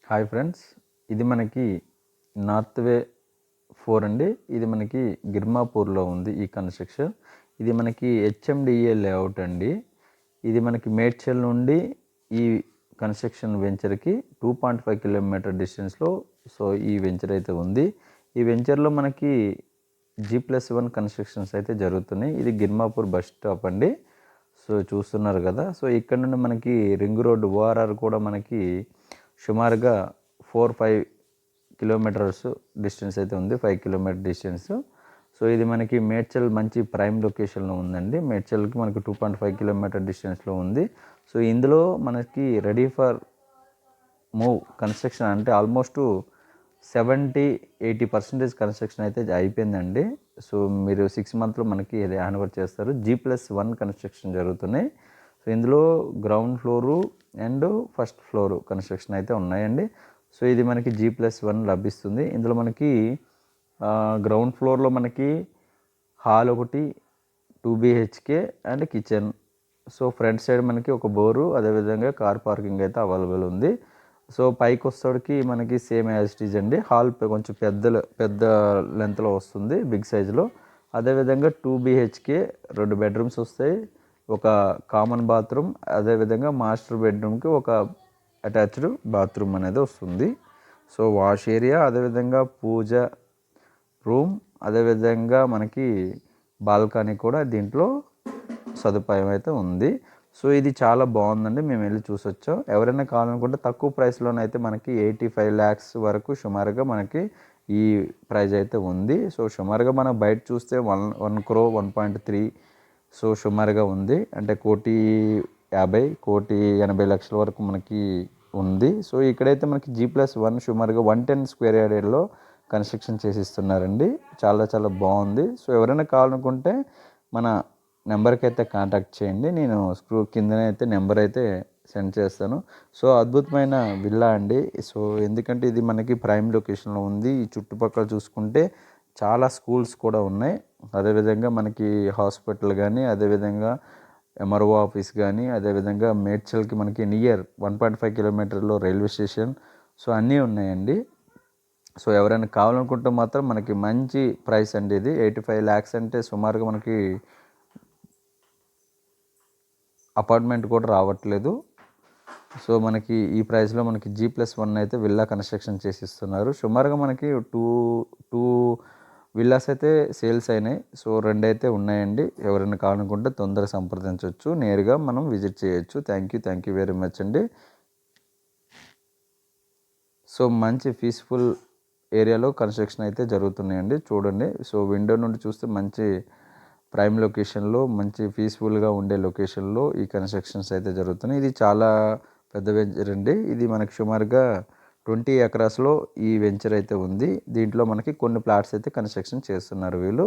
Hi friends, ఇది మనకి north వే 4 అండి. ఇది మనకి గిర్మాపూర్లో ఉంది ఈ కన్స్ట్రక్షన్. ఇది మనకి హెచ్ఎండిఏ లేఅవుట్ అండి. ఇది మనకి మేడ్చల్ నుండి ఈ కన్స్ట్రక్షన్ వెంచర్కి 2.5 కిలోమీటర్ డిస్టెన్స్లో ఈ వెంచర్ అయితే ఉంది. ఈ వెంచర్లో మనకి G+1 కన్స్ట్రక్షన్స్ అయితే జరుగుతున్నాయి. ఇది గిర్మాపూర్ బస్ స్టాప్ అండి. చూస్తున్నారు కదా. ఇక్కడ నుండి మనకి రింగ్ రోడ్ ఓఆర్ఆర్ కూడా మనకి సుమారుగా 4-5 కిలోమీటర్స్ డిస్టెన్స్ అయితే ఉంది. 5 కిలోమీటర్ డిస్టెన్స్. ఇది మనకి మేడ్చల్ మంచి ప్రైమ్ లొకేషన్లో ఉందండి. మేడ్చల్కి మనకి 2.5 కిలోమీటర్ డిస్టెన్స్లో ఉంది. ఇందులో మనకి రెడీ ఫర్ మూవ్ కన్స్ట్రక్షన్ అంటే ఆల్మోస్ట్ 70-80% కన్స్ట్రక్షన్ అయితే అయిపోయిందండి. మీరు 6 మంత్లో మనకి హ్యాండ్ ఓవర్ చేస్తారు. G+1 కన్స్ట్రక్షన్ జరుగుతున్నాయి. ఇందులో ground floor and first floor construction అయితే ఉన్నాయండి. ఇది మనకి G+1 లభిస్తుంది. ఇందులో మనకి గ్రౌండ్ ఫ్లోర్లో మనకి హాల్ ఒకటి, 2 BHK and kitchen. Front side మనకి ఒక బోరు, అదేవిధంగా కార్ పార్కింగ్ అయితే అవైలబుల్ ఉంది. పైకి వస్తాడికి మనకి సేమ్ యాజ్ ఇట్ ఈజ్ అండి. హాల్ కొంచెం పెద్ద లెంత్లో వస్తుంది, బిగ్ సైజులో. అదేవిధంగా 2 BHK 2 బెడ్రూమ్స్ వస్తాయి, ఒక కామన్ బాత్రూమ్, అదేవిధంగా మాస్టర్ బెడ్రూమ్కి ఒక అటాచ్డ్ బాత్రూమ్ అనేది వస్తుంది. వాష్ ఏరియా, అదేవిధంగా పూజ రూమ్, అదేవిధంగా మనకి బాల్కనీ కూడా దీంట్లో సదుపాయం అయితే ఉంది. ఇది చాలా బాగుందండి. మేము వెళ్ళి చూసొచ్చాం. ఎవరైనా కావాలనుకుంటే తక్కువ ప్రైస్లోనైతే మనకి 85 lakhs వరకు సుమారుగా మనకి ఈ ప్రైజ్ అయితే ఉంది. సుమారుగా మనం బయట చూస్తే 1 crore 1.3 సుమారుగా ఉంది. అంటే 1,50,00,000 1,80,00,000 వరకు మనకి ఉంది. ఇక్కడైతే మనకి G+1 సుమారుగా 110 స్క్వేర్ యార్డ్లో కన్స్ట్రక్షన్ చేసిస్తున్నారండి. చాలా చాలా బాగుంది. ఎవరైనా కావాలనుకుంటే మన నెంబర్కి అయితే కాంటాక్ట్ చేయండి. నేను కిందనే అయితే నెంబర్ అయితే సెండ్ చేస్తాను. అద్భుతమైన విల్లా అండి. ఎందుకంటే ఇది మనకి ప్రైమ్ లొకేషన్లో ఉంది. ఈ చుట్టుపక్కల చూసుకుంటే చాలా స్కూల్స్ కూడా ఉన్నాయి. అదేవిధంగా మనకి హాస్పిటల్ కానీ, అదేవిధంగా MRO ఆఫీస్ కానీ, అదేవిధంగా మేడ్చల్కి మనకి నియర్ 1.5 కిలోమీటర్లో రైల్వే స్టేషన్. అన్నీ ఉన్నాయండి. ఎవరైనా కావాలనుకుంటే మాత్రం మనకి మంచి ప్రైస్ అండి. ఇది 85 lakhs అంటే సుమారుగా మనకి అపార్ట్మెంట్ కూడా రావట్లేదు. మనకి ఈ ప్రైస్లో మనకి G+1 అయితే విల్లా కన్స్ట్రక్షన్ చేసిస్తున్నారు. సుమారుగా మనకి టూ విల్లాస్ అయితే సేల్స్ అయినాయి. 2 అయితే ఉన్నాయండి. ఎవరైనా కావాలనుకుంటే తొందరగా సంప్రదించవచ్చు, నేరుగా మనం విజిట్ చేయొచ్చు. థ్యాంక్ యూ వెరీ మచ్ అండి. మంచి పీస్ఫుల్ ఏరియాలో కన్స్ట్రక్షన్ అయితే జరుగుతున్నాయండి. చూడండి. విండో నుండి చూస్తే మంచి ప్రైమ్ లొకేషన్లో, మంచి పీస్ఫుల్గా ఉండే లొకేషన్లో ఈ కన్స్ట్రక్షన్స్ అయితే జరుగుతున్నాయి. ఇది చాలా పెద్ద వెంచర్ అండి. ఇది మనకి సుమారుగా 20 acresలో ఈ వెంచర్ అయితే ఉంది. దీంట్లో మనకి కొన్ని ప్లాట్స్ అయితే కన్స్ట్రక్షన్ చేస్తున్నారు వీళ్ళు.